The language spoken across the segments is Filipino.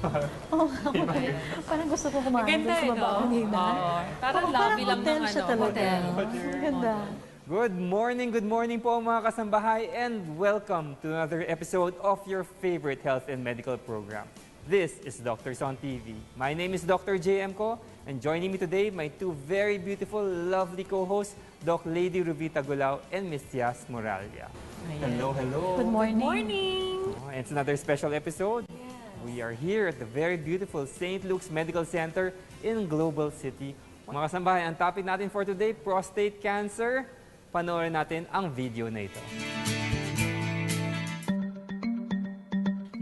Oo, okay. Parang gusto ko kumain Ganda, sa baba no? kanina. Parang lobby lang hotel ng siya talaga. hotel. Ganda. Good morning po mga kasambahay and welcome to another episode of your favorite health and medical program. This is Doctors on TV. My name is Dr. JM Ko and joining me today my two very beautiful, lovely co-hosts, Doc Lady Ruvi-Tagulao and Miss Yas Moralia. Hello, hello. Good morning. Morning! It's another special episode. We are here at the very beautiful St. Luke's Medical Center in Global City. Mga kasambahay, ang topic natin for today, prostate cancer. Panoorin natin ang video na ito.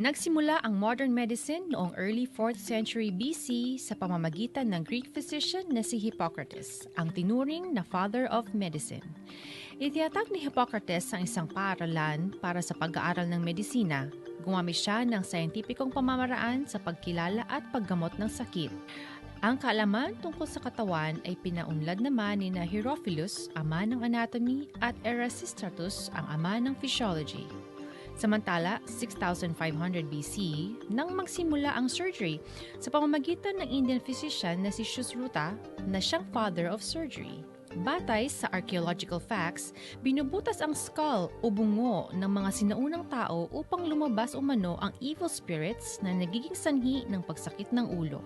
Nagsimula ang modern medicine noong early 4th century BC sa pamamagitan ng Greek physician na si Hippocrates, ang tinuring na father of medicine. Itiyatag ni Hippocrates ang isang paaralan para sa pag-aaral ng medisina. Gumamit siya ng scientificong pamamaraan sa pagkilala at paggamot ng sakit. Ang kaalaman tungkol sa katawan ay pinaunlad naman ni Herophilus, ama ng anatomy, at Erasistratus, ang ama ng physiology. Samantala, 6500 BC, nang magsimula ang surgery sa pamamagitan ng Indian physician na si Sushruta na siyang father of surgery. Batay sa archaeological facts, binubutas ang skull o bungo ng mga sinaunang tao upang lumabas umano ang evil spirits na nagiging sanhi ng pagsakit ng ulo.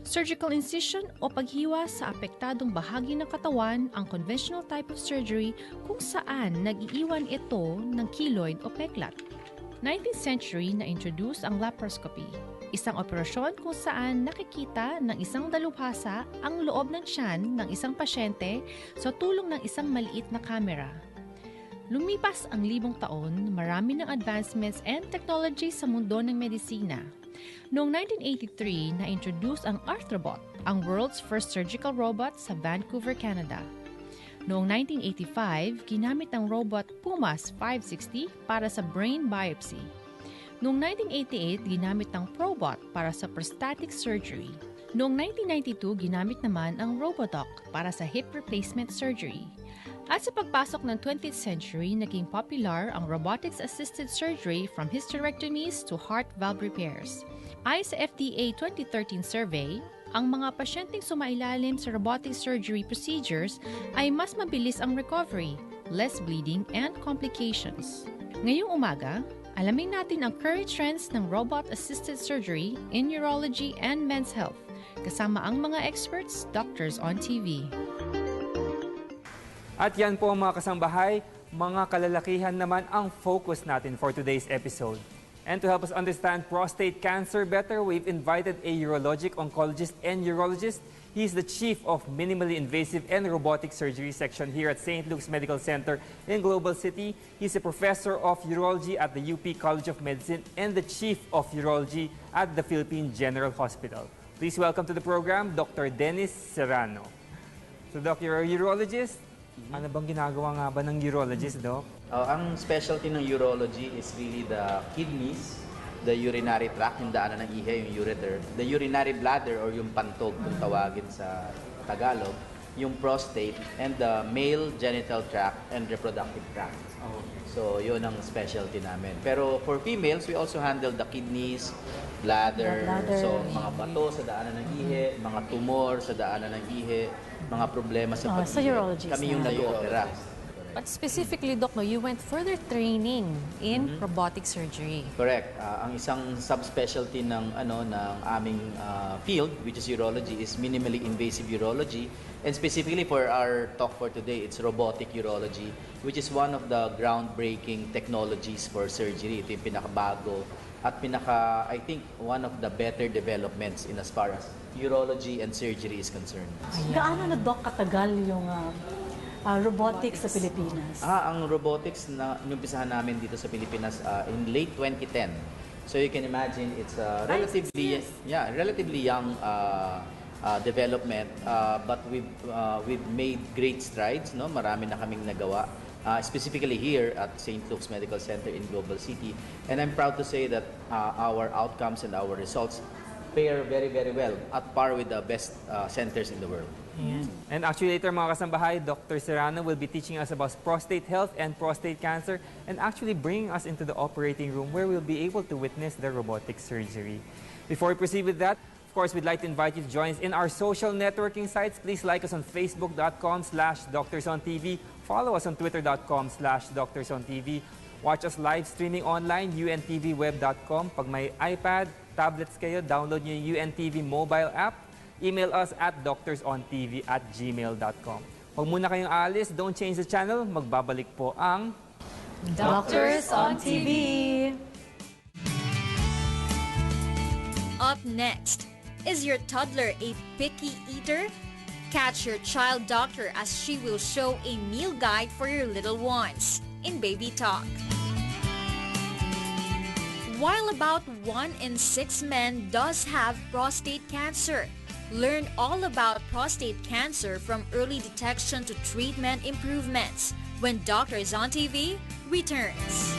Surgical incision o paghiwa sa apektadong bahagi ng katawan ang conventional type of surgery kung saan nag-iiwan ito ng keloid o peklat. 19th century na-introduce ang laparoscopy, isang operasyon kung saan nakikita ng isang dalubhasa ang loob ng tiyan ng isang pasyente sa tulong ng isang maliit na kamera. Lumipas ang 1,000 taon, marami ng advancements and technology sa mundo ng medisina. Noong 1983, na-introduce ang Arthrobot, ang world's first surgical robot sa Vancouver, Canada. Noong 1985, ginamit ang robot Pumas 560 para sa brain biopsy. Noong 1988, ginamit ang Probot para sa prostatic surgery. Noong 1992, ginamit naman ang Robodoc para sa hip replacement surgery. At sa pagpasok ng 20th century, naging popular ang robotics-assisted surgery from hysterectomies to heart valve repairs. Ayon sa FDA 2013 survey, ang mga pasyenteng sumailalim sa robotic surgery procedures ay mas mabilis ang recovery, less bleeding, and complications. Ngayong umaga, alamin natin ang current trends ng robot-assisted surgery in urology and men's health, kasama ang mga experts, doctors on TV. At yan po mga kasambahay, mga kalalakihan naman ang focus natin for today's episode. And to help us understand prostate cancer better, we've invited a urologic oncologist and urologist. He's the chief of minimally invasive and robotic surgery section here at St. Luke's Medical Center in Global City. He's a professor of urology at the UP College of Medicine and the chief of urology at the Philippine General Hospital. Please welcome to the program, Dr. Dennis Serrano. So, Doc, you're a urologist. Ano bang ginagawa nga ba ng urologist, Doc? Ang specialty ng urology is really the kidneys, the urinary tract, yung daanan ng ihi, yung ureter, the urinary bladder or yung pantog kung tawagin sa Tagalog, yung prostate, and the male genital tract and reproductive tract. So, yun ang specialty namin. Pero for females, we also handle the kidneys, bladder, so mga bato sa daanan ng ihi, mga tumor sa daanan ng ihi, mga problema sa pag-ihi. Sa urologist Kami yung nag-opera. But specifically, Doc, no, you went further training in robotic surgery. Correct. Ang isang subspecialty ng aming field, which is urology, is minimally invasive urology. And specifically for our talk for today, it's robotic urology, which is one of the groundbreaking technologies for surgery. Ito yung pinakabago at I think, one of the better developments in as far as urology and surgery is concerned. Gaano na, Doc, katagal yung robotics sa Pilipinas? Ang robotics na inumpisahan namin dito sa Pilipinas in late 2010. So you can imagine it's relatively young development, but we've made great strides, no? Marami na kaming nagawa. Specifically here at St. Luke's Medical Center in Global City. And I'm proud to say that our outcomes and our results fare very, very well, at par with the best centers in the world. And actually later mga kasambahay, Dr. Serrano will be teaching us about prostate health and prostate cancer and actually bringing us into the operating room where we'll be able to witness the robotic surgery. Before we proceed with that, of course, we'd like to invite you to join us in our social networking sites. Please like us on facebook.com/DoctorsOnTV. Follow us on twitter.com/DoctorsOnTV. Watch us live streaming online, untvweb.com. Pag may iPad, tablets kayo, download nyo yung UNTV mobile app. Email us at doctorsontv@gmail.com. Huwag muna kayong alis, don't change the channel. Magbabalik po ang Doctors on TV. Up next, is your toddler a picky eater? Catch your child doctor as she will show a meal guide for your little ones in Baby Talk. While about 1 in 6 men does have prostate cancer, learn all about prostate cancer from early detection to treatment improvements when Doctors on TV returns.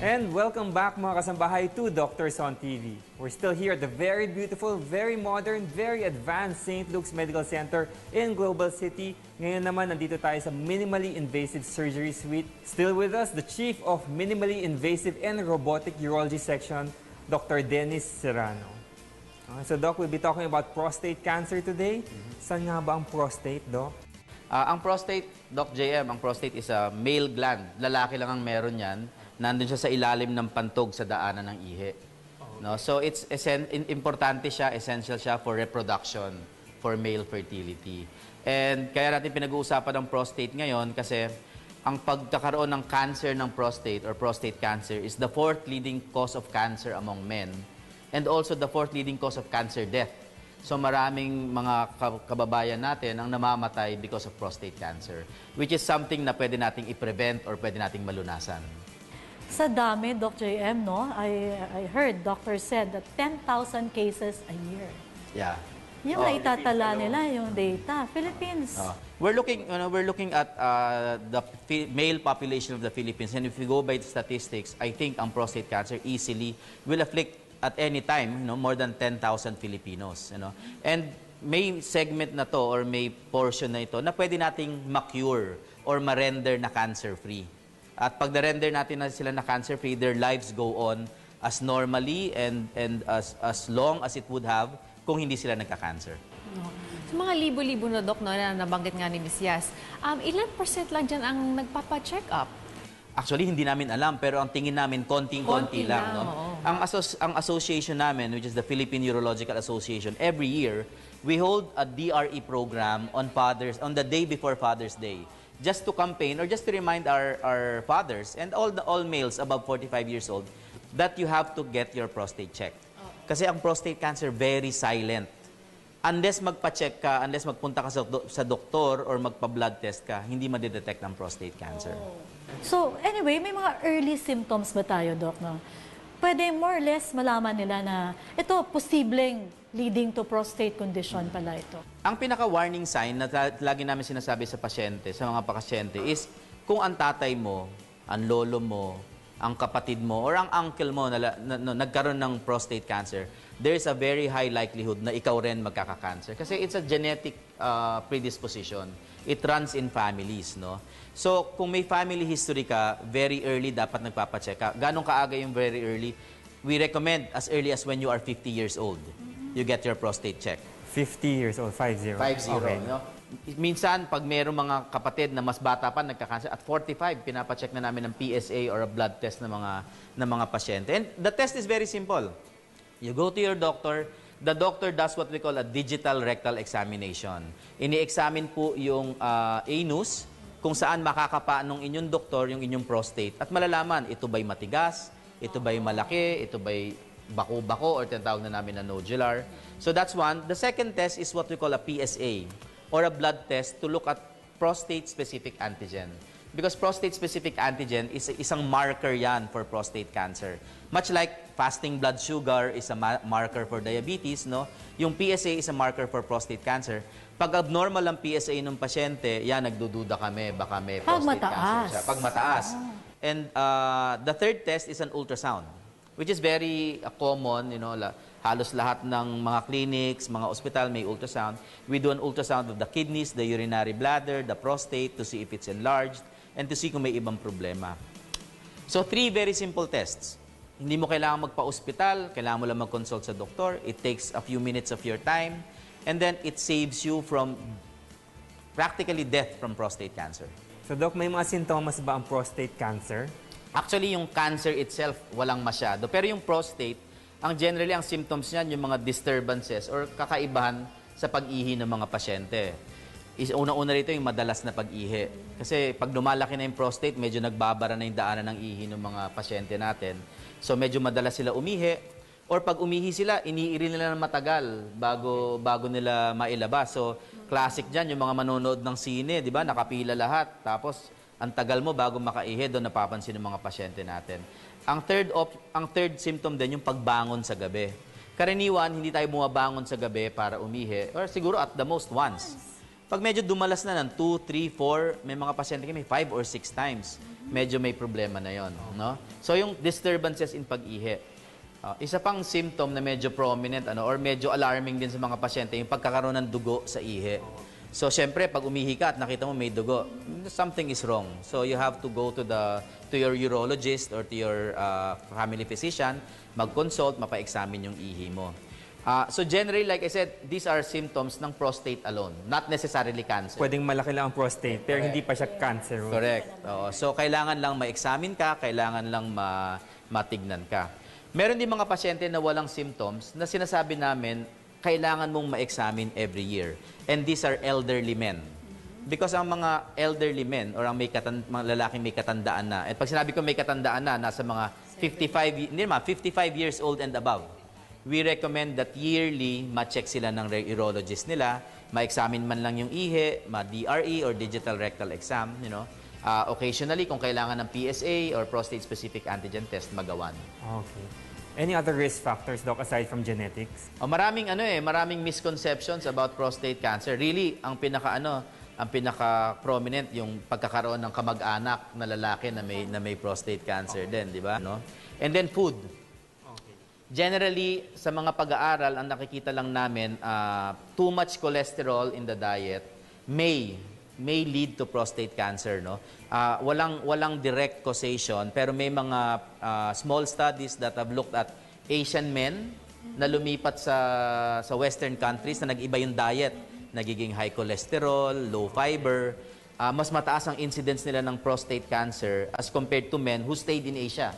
And welcome back mga kasambahay to Doctors on TV. We're still here at the very beautiful, very modern, very advanced St. Luke's Medical Center in Global City. Ngayon naman, nandito tayo sa Minimally Invasive Surgery Suite. Still with us, the Chief of Minimally Invasive and Robotic Urology Section, Dr. Dennis Serrano. So Doc, we'll be talking about prostate cancer today. Saan nga ba ang prostate, Doc? Ang prostate, Doc JM, ang prostate is a male gland. Lalaki lang ang meron yan. Nandun siya sa ilalim ng pantog sa daanan ng ihi. No? So it's importante siya, essential siya for reproduction, for male fertility. And kaya natin pinag-uusapan ng prostate ngayon kasi ang pagkakaroon ng cancer ng prostate or prostate cancer is the 4th leading cause of cancer among men and also the 4th leading cause of cancer death. So maraming mga kababayan natin ang namamatay because of prostate cancer, which is something na pwede nating i-prevent or pwede nating malunasan. Sa dami, Dr. JM, no? I heard doctor said that 10,000 cases a year. Yeah. Yung naitatala nila, yung data. Philippines. We're looking at the male population of the Philippines, and if we go by the statistics, I think ang prostate cancer easily will afflict at any time, more than 10,000 Filipinos, And may segment na to or may portion na ito na pwede nating ma-cure or ma-render na cancer-free. At pag na-render natin na sila na cancer-free, their lives go on as normally and as long as it would have kung hindi sila nagka-cancer. So mga libo-libo na, Doc, na nabanggit nga ni Ms. Yas, ilan % lang dyan ang nagpapa-check up? Actually, hindi namin alam, pero ang tingin namin, konting-konti lang. No? Ang association namin, which is the Philippine Urological Association, every year, we hold a DRE program on the day before Father's Day. Just to campaign or just to remind our fathers and all males above 45 years old that you have to get your prostate checked. Kasi ang prostate cancer very silent. Unless magpa-check ka, unless magpunta ka sa doktor or magpa-blood test ka, hindi madidetect ang prostate cancer. So, anyway, may mga early symptoms ba tayo, Doc, no? Pwede more or less malaman nila na ito, posibleng leading to prostate condition pala ito. Ang pinaka-warning sign na lagi namin sinasabi sa pasyente, sa mga pasyente, is kung ang tatay mo, ang lolo mo, ang kapatid mo, or ang uncle mo na nagkaroon ng prostate cancer, there is a very high likelihood na ikaw rin magkaka-cancer. Kasi it's a genetic predisposition. It runs in families, no? So, kung may family history ka, very early dapat nagpapacheck ka. Ganong kaaga yung very early? We recommend as early as when you are 50 years old, you get your prostate check. 50 years old, 50. 50, Okay. no? Minsan, pag mayroong mga kapatid na mas bata pa, nagka-cancer, at 45, pinapacheck na namin ng PSA or a blood test ng mga pasyente. And the test is very simple. You go to your doctor, the doctor does what we call a digital rectal examination. Ini-examine po yung anus, kung saan makakapa ng inyong doktor yung inyong prostate at malalaman, ito ba'y matigas, ito ba'y malaki, ito ba'y bako-bako or tinatawag na namin na nodular. So that's one. The second test is what we call a PSA or a blood test to look at prostate-specific antigen. Because prostate-specific antigen is isang marker yan for prostate cancer. Much like fasting blood sugar is a marker for diabetes, no? Yung PSA is a marker for prostate cancer. Pag abnormal ang PSA ng pasyente, yan, nagdududa kami, baka may prostate cancer siya. Pag mataas. And the third test is an ultrasound, which is very common, you know, halos lahat ng mga clinics, mga ospital may ultrasound. We do an ultrasound of the kidneys, the urinary bladder, the prostate to see if it's enlarged and to see kung may ibang problema. So 3 very simple tests. Hindi mo kailangan magpa-ospital, kailangan mo lang mag-consult sa doktor. It takes a few minutes of your time and then it saves you from practically death from prostate cancer. So Doc, may mga sintomas ba ang prostate cancer? Actually, yung cancer itself, walang masyado. Pero yung prostate, generally, ang symptoms niyan, yung mga disturbances or kakaibahan sa pag-ihi ng mga pasyente. Una-una rito yung madalas na pag-ihi. Kasi pag lumalaki na yung prostate, medyo nagbabara na yung daanan ng ihi ng mga pasyente natin. So medyo madalas sila umihi. Or pag umihi sila, iniiri nila ng matagal bago nila mailabas. So classic dyan, yung mga manonood ng sine, di ba? Nakapila lahat. Tapos ang tagal mo bago makaihi, doon napapansin ng mga pasyente natin. Ang third symptom din yung pagbangon sa gabi. Karaniwan, hindi tayo bumabangon sa gabi para umihi, or siguro at the most once. Pag medyo dumalas na ng 2, 3, 4, may mga pasyente may 5 or 6 times, medyo may problema na yon, no? So yung disturbances in pag-ihi. Isa pang symptom na medyo prominent or medyo alarming din sa mga pasyente, yung pagkakaroon ng dugo sa ihi. So, syempre, pag umihi ka at nakita mo may dugo, something is wrong. So, you have to go to your urologist or to your family physician, mag-consult, mapa-examine yung ihi mo. So, generally, like I said, these are symptoms ng prostate alone, not necessarily cancer. Pwedeng malaki lang ang prostate, pero hindi pa siya cancer. Correct. So, kailangan lang ma-examine ka, kailangan lang matignan ka. Meron din mga pasyente na walang symptoms na sinasabi namin, kailangan mong ma-examine every year. And these are elderly men. Because ang mga elderly men or ang mga lalaking may katandaan na, at pag sinabi ko may katandaan na, nasa mga 55 years old and above, we recommend that yearly ma-check sila ng urologist nila, ma-examine man lang yung ihi, ma-DRE or digital rectal exam, you know. Occasionally, kung kailangan ng PSA or prostate-specific antigen test, magawan. Okay. Any other risk factors, Doc, aside from genetics? Maraming misconceptions about prostate cancer. Really, ang pinaka-prominent yung pagkakaroon ng kamag-anak na lalaki na may prostate cancer din, di ba? No? And then food. Okay. Generally, sa mga pag-aaral, ang nakikita lang namin, too much cholesterol in the diet may lead to prostate cancer, no? Walang direct causation, pero may mga small studies that have looked at Asian men na lumipat sa Western countries na nag-iba yung diet, nagiging high cholesterol, low fiber, mas mataas ang incidence nila ng prostate cancer as compared to men who stayed in Asia.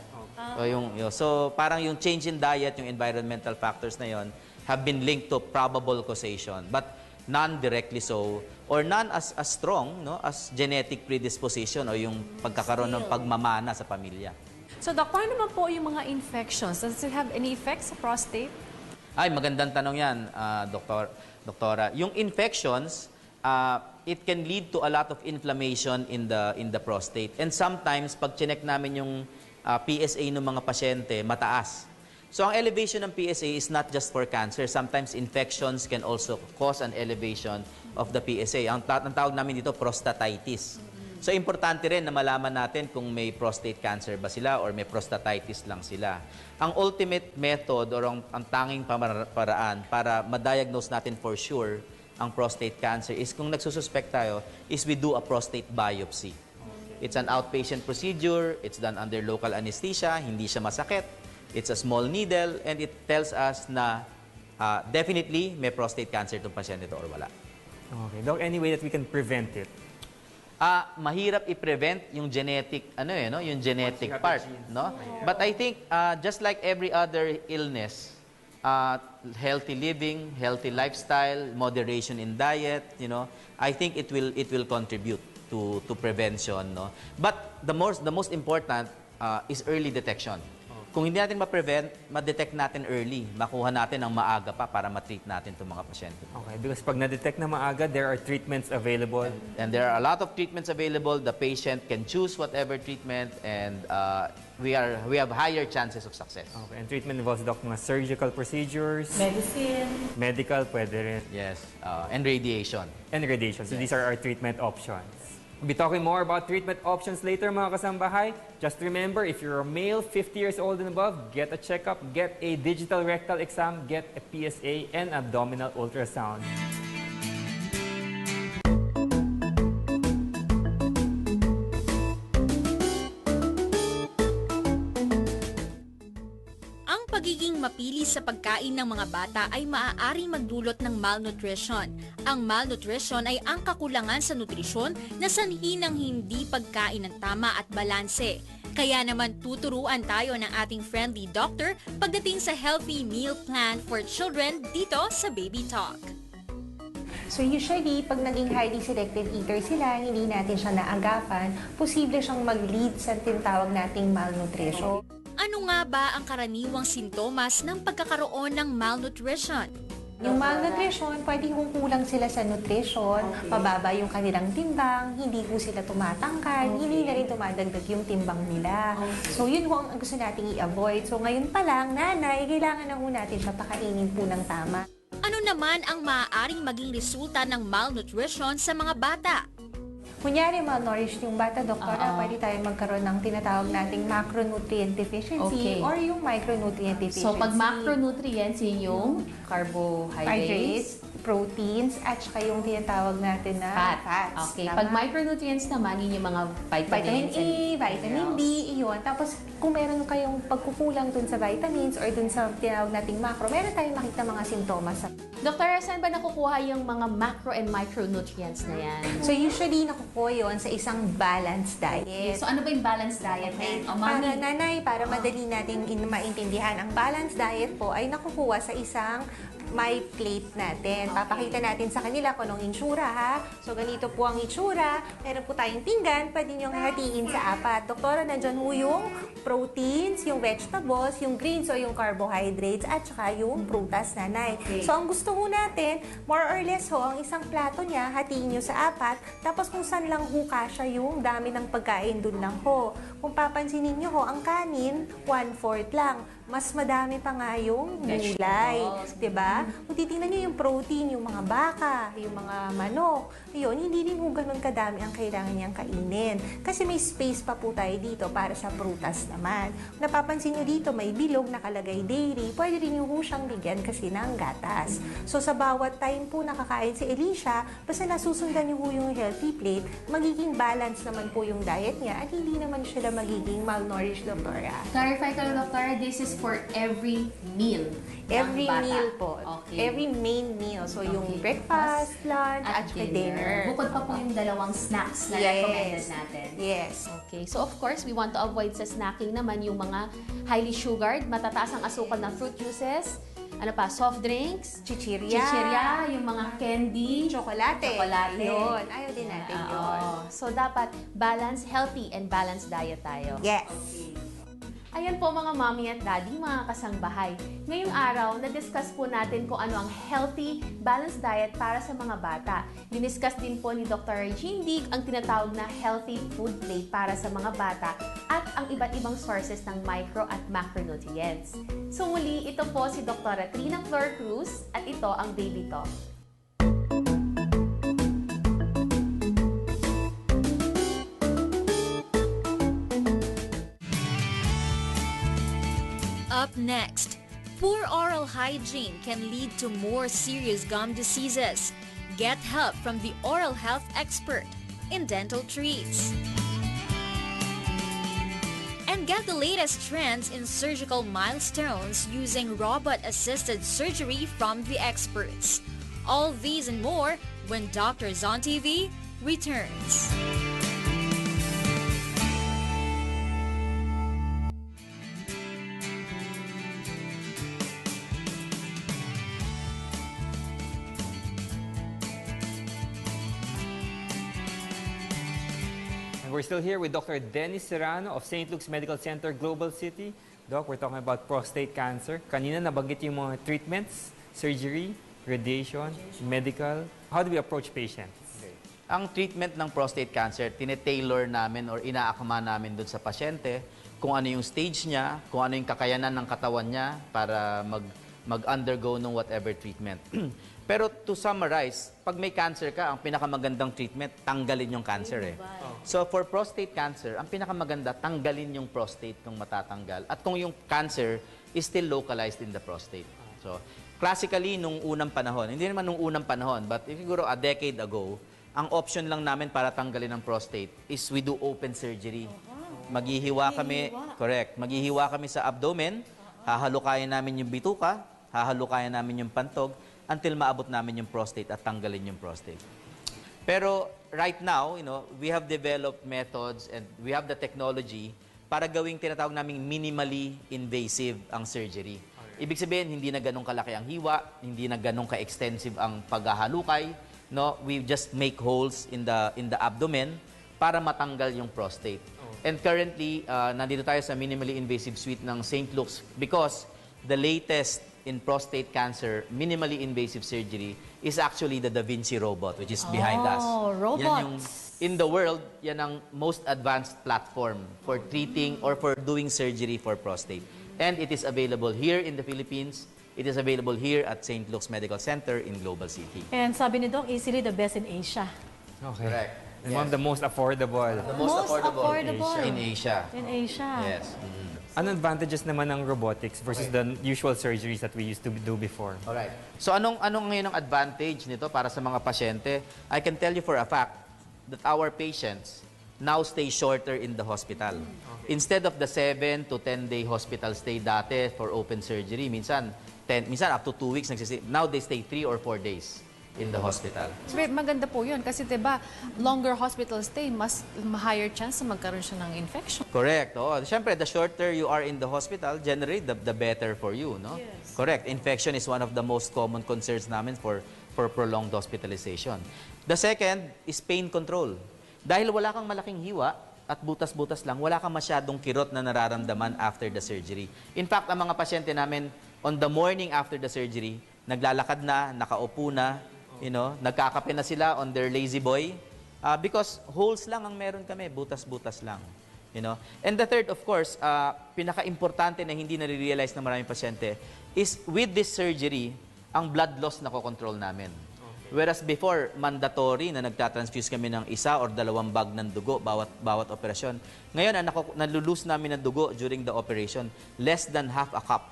So parang yung change in diet, yung environmental factors na yon have been linked to probable causation, but none directly so, or none as strong, no, as genetic predisposition o yung pagkakaroon ng pagmamana sa pamilya. So, Doc, paano naman po yung mga infections? Does it have any effects sa prostate? Ay, magandang tanong yan, doktora. Yung infections, it can lead to a lot of inflammation in the prostate. And sometimes, pag chinek namin yung PSA ng mga pasyente, mataas. So, ang elevation ng PSA is not just for cancer. Sometimes, infections can also cause an elevation of the PSA. Ang tawag namin dito, prostatitis. So, importante rin na malaman natin kung may prostate cancer ba sila or may prostatitis lang sila. Ang ultimate method or ang tanging paraan para ma-diagnose natin for sure ang prostate cancer is kung nagsususpect tayo, is we do a prostate biopsy. It's an outpatient procedure. It's done under local anesthesia. Hindi siya masakit. It's a small needle, and it tells us na definitely may prostate cancer itong pasyente ito or wala. Okay. Doc, any way that we can prevent it? Mahirap i-prevent yung genetic, yung genetic part, no? But I think just like every other illness, healthy living, healthy lifestyle, moderation in diet, I think it will contribute to prevention, no? But the most important is early detection. Kung hindi natin ma-prevent, ma-detect natin early, makuha natin ang maaga pa para ma-treat natin itong mga pasyente. Okay, because pag na-detect na maaga, there are treatments available. And there are a lot of treatments available. The patient can choose whatever treatment, and we have higher chances of success. Okay, and treatment involves, Doc, mga surgical procedures. Medicine. Medical, pwede rin. Yes, and radiation. And radiation. So these are our treatment options. We'll be talking more about treatment options later, mga kasambahay. Just remember, if you're a male, 50 years old and above, get a checkup, get a digital rectal exam, get a PSA and abdominal ultrasound. Ang pagiging mapili sa pagkain ng mga bata ay maaaring magdulot ng malnutrition. Ang malnutrition ay ang kakulangan sa nutrisyon na sanhi ng hindi pagkain ng tama at balanse. Kaya naman tuturuan tayo ng ating friendly doctor pagdating sa healthy meal plan for children dito sa Baby Talk. So usually, pag naging highly selective eater sila, hindi natin siya naagapan, posible siyang mag-lead sa tinatawag nating malnutrition. Ano nga ba ang karaniwang sintomas ng pagkakaroon ng malnutrition? Yung malnutrition, pwede kung kulang sila sa nutrition, mababa yung kanilang timbang, hindi po sila tumatangkad, hindi na rin tumadagdag yung timbang nila. So yun po ang gusto nating i-avoid. So ngayon pa lang, nanay, kailangan na po natin siya pakainin po ng tama. Ano naman ang maaaring maging resulta ng malnutrition sa mga bata? Kunyari, malnourished yung bata, doktora, pwede tayo magkaroon ng tinatawag nating macronutrient deficiency or yung micronutrient deficiency. So, pag macronutrients, yun yung carbohydrates, proteins, at saka yung tinatawag natin na fats. Okay. Tama? Pag micronutrients naman, yun yung mga Vitamin vitamins. A, vitamin B, iyon. Tapos, kung meron kayong pagkukulang dun sa vitamins or dun sa tinawag nating macro, meron tayong makita mga sintomas. Doktor, saan ba nakukuha yung mga macro and micronutrients na yan? So, usually, nakukuha yun sa isang balanced diet. So, ano ba yung balanced diet? Okay. O, Para mami? nanay, para madali nating maintindihan, ang balanced diet po ay nakukuha sa isang my plate natin. Papakita natin sa kanila kung anong itsura, ha? So, ganito po ang itsura. Meron po tayong pinggan, pwede niyong hatiin sa apat. Doktora, nandyan po yung proteins, yung vegetables, yung greens o yung carbohydrates, at saka yung prutas, nanay. So, ang gusto ho natin, more or less ho, ang isang plato niya, hatiin niyo sa apat, tapos kung saan lang ho kasya yung dami ng pagkain, dun lang ho. Kung papansinin niyo ho, ang kanin, 1/4 lang. Mas madami pa nga yung gulay. Diba? Kung titingnan niyo yung protein, yung mga baka, yung mga manok, yun, hindi din po ganun kadami ang kailangan niyang kainin. Kasi may space pa po tayo dito para sa prutas naman. Napapansin niyo dito, may bilog nakalagay dairy. Pwede rin yung siyang bigyan kasi ng gatas. So sa bawat time po nakakain si Elisha, basta nasusundan niyo po yung healthy plate, magiging balance naman po yung diet niya at hindi naman siya magiging malnourished, doktora. Clarify ko, Doktor, this is for every meal. Every ng bata. meal po. Okay. Every main meal. So, yung Okay. breakfast, lunch, at dinner. Bukod pa po yung dalawang snacks na recommended natin. Yes. Okay. So, of course, we want to avoid sa snacking naman yung mga highly sugared, matataas ang asukal na fruit juices, ano pa, soft drinks, chichirya, yung mga candy, Chocolate. Chocolate. Yun. Ayaw din natin yun. So, dapat healthy and balanced diet tayo. Yes. Ayan po mga mommy at daddy, mga kasangbahay. Ngayong araw, na-discuss po natin kung ano ang healthy, balanced diet para sa mga bata. Diniscuss din po ni Dr. Regine Dig ang tinatawag na healthy food plate para sa mga bata at ang iba't ibang sources ng micro at macronutrients. So muli, ito po si Dr. Trina Flor Cruz at ito ang Baby Talk. Up next, poor oral hygiene can lead to more serious gum diseases. Get help from the oral health expert in Dental Treats. And get the latest trends in surgical milestones using robot-assisted surgery from the experts. All these and more when Doctors on TV returns. And we're still here with Dr. Dennis Serrano of St. Luke's Medical Center, Global City. Doc, we're talking about prostate cancer. Kanina nabanggit yung mga treatments, surgery, radiation, medical. How do we approach patients? Ang treatment ng prostate cancer, tinetailor namin or inaakma namin dun sa pasyente kung ano yung stage niya, kung ano yung kakayanan ng katawan niya para mag-undergo ng whatever treatment. Pero to summarize, pag may cancer ka, ang pinakamagandang treatment, tanggalin yung cancer eh. So for prostate cancer, ang pinakamaganda, tanggalin yung prostate kung matatanggal. At kung yung cancer is still localized in the prostate. So classically, nung unang panahon, hindi naman nung unang panahon, but siguro a decade ago, ang option lang namin para tanggalin ang prostate is we do open surgery. Maghihiwa kami, correct, maghihiwa kami sa abdomen, hahalukayan namin yung bituka, hahalukayan namin yung pantog, until maabot namin yung prostate at tanggalin yung prostate. Pero right now, we have developed methods and we have the technology para gawing tinatawag naming minimally invasive ang surgery. Ibig sabihin, hindi na ganun kalaki ang hiwa, hindi na ganun ka-extensive ang paghahalukay. No, we just make holes in the abdomen para matanggal yung prostate. And currently, nandito tayo sa minimally invasive suite ng St. Luke's because the latest in prostate cancer, minimally invasive surgery is actually the Da Vinci robot, which is behind us. Robots. Yan yung, in the world, yan ang most advanced platform for treating or for doing surgery for prostate. And it is available here in the Philippines. It is available here at St. Luke's Medical Center in Global City. And sabi ni Doc, easily the best in Asia. Okay. Correct. And one of the most affordable. The most affordable affordable. in Asia. In Asia. Yes. Ano advantages naman ng robotics versus the usual surgeries that we used to do before? Alright. So anong ngayon ang advantage nito para sa mga pasyente? I can tell you for a fact that our patients now stay shorter in the hospital. Instead of the 7 to 10 day hospital stay dati for open surgery, minsan up to 2 weeks now they stay 3 or 4 days in the hospital. Maganda po yun kasi 'di ba longer hospital stay, mas higher chance na magkaroon siya ng infection. Correct. Siyempre, the shorter you are in the hospital, generally, the better for you, no? Yes. Correct. Infection is one of the most common concerns namin for prolonged hospitalization. The second is pain control. Dahil wala kang malaking hiwa at butas-butas lang, wala kang masyadong kirot na nararamdaman after the surgery. In fact, ang mga pasyente namin, on the morning after the surgery, naglalakad na, nakaupo na, nagkakape na sila on their lazy boy because holes lang ang meron kami, butas-butas lang. And the third, of course, pinaka-importante na hindi nare-realize ng maraming pasyente is with this surgery, ang blood loss na kokontrol namin. Whereas before, mandatory na nagtatransfuse kami ng 1 or 2 bag ng dugo bawat operasyon. Ngayon, nalulose namin ng dugo during the operation, less than half a cup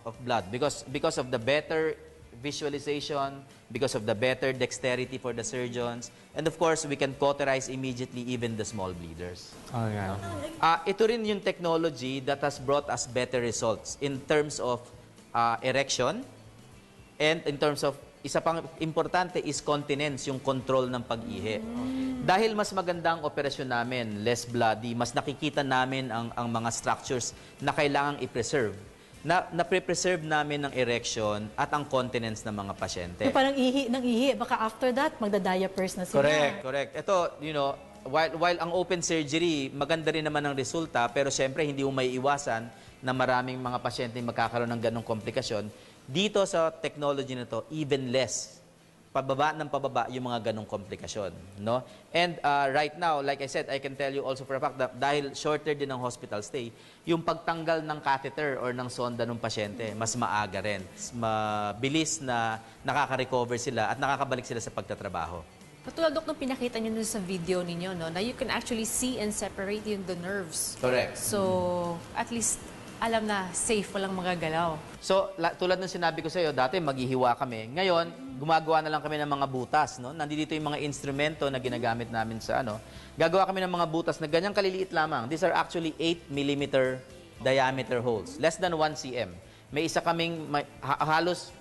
of blood because of the better visualization, because of the better dexterity for the surgeons, and of course, we can cauterize immediately even the small bleeders. Alright. Ito rin yung technology that has brought us better results in terms of erection and in terms of isa pang importante is continence, yung control ng pag-ihi. Dahil mas maganda ang operasyon namin, less bloody, mas nakikita namin ang mga structures na kailangang i-preserve. Na-preserve namin ng erection at ang continence ng mga pasyente. So parang ihi, baka after that, magda-diapers na sila. Correct. Ito, while ang open surgery, maganda rin naman ang resulta, pero syempre hindi mo may iwasan na maraming mga pasyente magkakaroon ng ganong komplikasyon. Dito sa technology na to, even less. Pababa yung mga ganong komplikasyon. No? And right now, like I said, I can tell you also for a fact that dahil shorter din ang hospital stay, yung pagtanggal ng catheter or ng sonda ng pasyente, mas maaga rin. Mabilis na nakaka-recover sila at nakakabalik sila sa pagtatrabaho. Katulad, Dok, nung pinakita nyo sa video ninyo, no, na you can actually see and separate the nerves. Correct. So, at least alam na safe, walang magagalaw. So, tulad ng sinabi ko sa iyo, dati maghihiwa kami. Ngayon, gumagawa na lang kami ng mga butas. No? Nandito yung mga instrumento na ginagamit namin sa Gagawa kami ng mga butas na ganyang kaliliit lamang. These are actually 8 mm diameter holes. Less than 1 cm. May isa kaming halos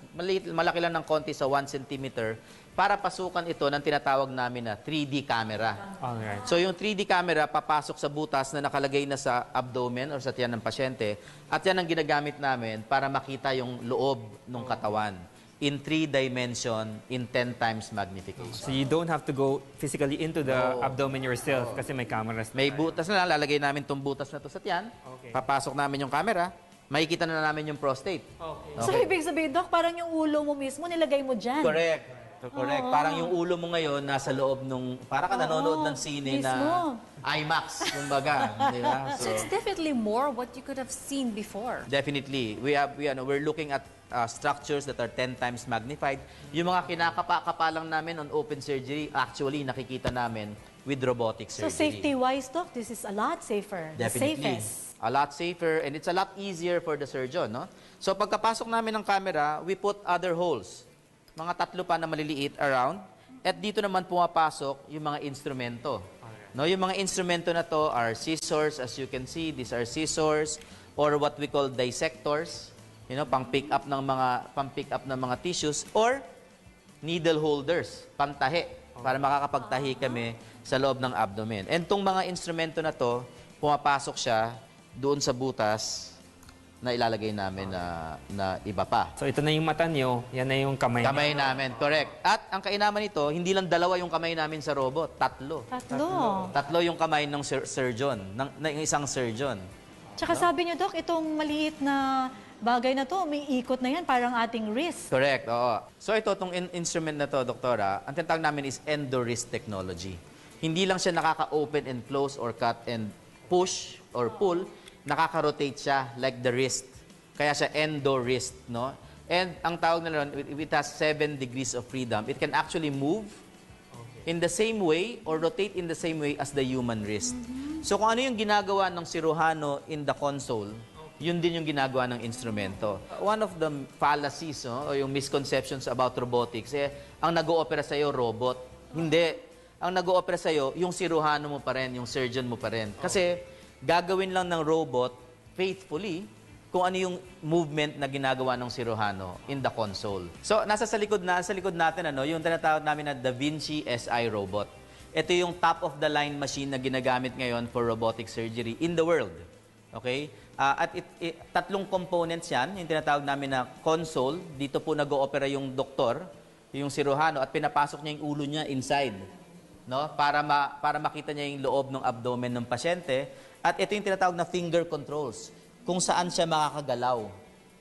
malaki lang ng konti sa 1 cm para pasukan ito ng tinatawag namin na 3D camera. Alright. So yung 3D camera papasok sa butas na nakalagay na sa abdomen or sa tiyan ng pasyente at yan ang ginagamit namin para makita yung loob ng katawan in 3 dimension in 10 times magnification. So you don't have to go physically into the abdomen yourself kasi may cameras. May butas na, lalagay namin itong butas na to sa tiyan, papasok namin yung camera, makikita na namin yung prostate. So ibig sabihin, Doc, parang yung ulo mo mismo nilagay mo dyan. Correct. Correct. Parang yung ulo mo ngayon nasa loob nung, para ka nanonood ng sine na mismo. IMAX, kumbaga. Di ba? So it's definitely more what you could have seen before. Definitely. We're looking at structures that are 10 times magnified. Yung mga kinakapa lang namin on open surgery, actually nakikita namin with robotic So surgery. safety-wise, Doc, this is a lot safer. The Definitely. safest. A lot safer and it's a lot easier for the surgeon, no? So pagkapasok namin ng camera, we put other holes. Mga 3 pa na maliliit around. At dito naman pumapasok yung mga instrumento. No, yung mga instrumento na to are scissors, as you can see, these are scissors or what we call dissectors, pang-pick up ng mga tissues or needle holders, pantahi para makakapagtahi kami sa loob ng abdomen. And tong mga instrumento na to, pumapasok siya doon sa butas na ilalagay namin na iba pa. So ito na yung mata nyo, yan na yung kamay nyo. Kamay namin, correct. At ang kainaman nito, hindi lang 2 yung kamay namin sa robot, 3. 3. 3 yung kamay ng surgeon, ng isang surgeon. Tsaka sabi niyo, Doc, itong maliit na bagay na to, may ikot na yan, parang ating wrist. Correct, oo. So ito, itong instrument na to, doktora, ang tinatawag namin is endo-wrist technology. Hindi lang siya nakaka-open and close or cut and push or pull, nakaka-rotate siya like the wrist. Kaya siya endo-wrist, no? And ang tawag na ron, it has 7 degrees of freedom. It can actually move in the same way or rotate in the same way as the human wrist. So kung ano yung ginagawa ng siruhano in the console, yun din yung ginagawa ng instrumento. One of the fallacies, o yung misconceptions about robotics, ang nag-oopera sa'yo, robot. Hindi. Ang nag-oopera sa'yo, yung siruhano mo pa rin, yung surgeon mo pa rin. Kasi gagawin lang ng robot faithfully kung ano yung movement na ginagawa ng siruhano in the console. So, nasa likod natin, yung tinatawag namin na Da Vinci SI robot. Ito yung top-of-the-line machine na ginagamit ngayon for robotic surgery in the world. Okay? At 3 components yan, yung tinatawag namin na console. Dito po nag-oopera yung doktor, yung siruhano, at pinapasok niya yung ulo niya inside, no? Para makita niya yung loob ng abdomen ng pasyente. At ito yung tinatawag na finger controls, kung saan siya makakagalaw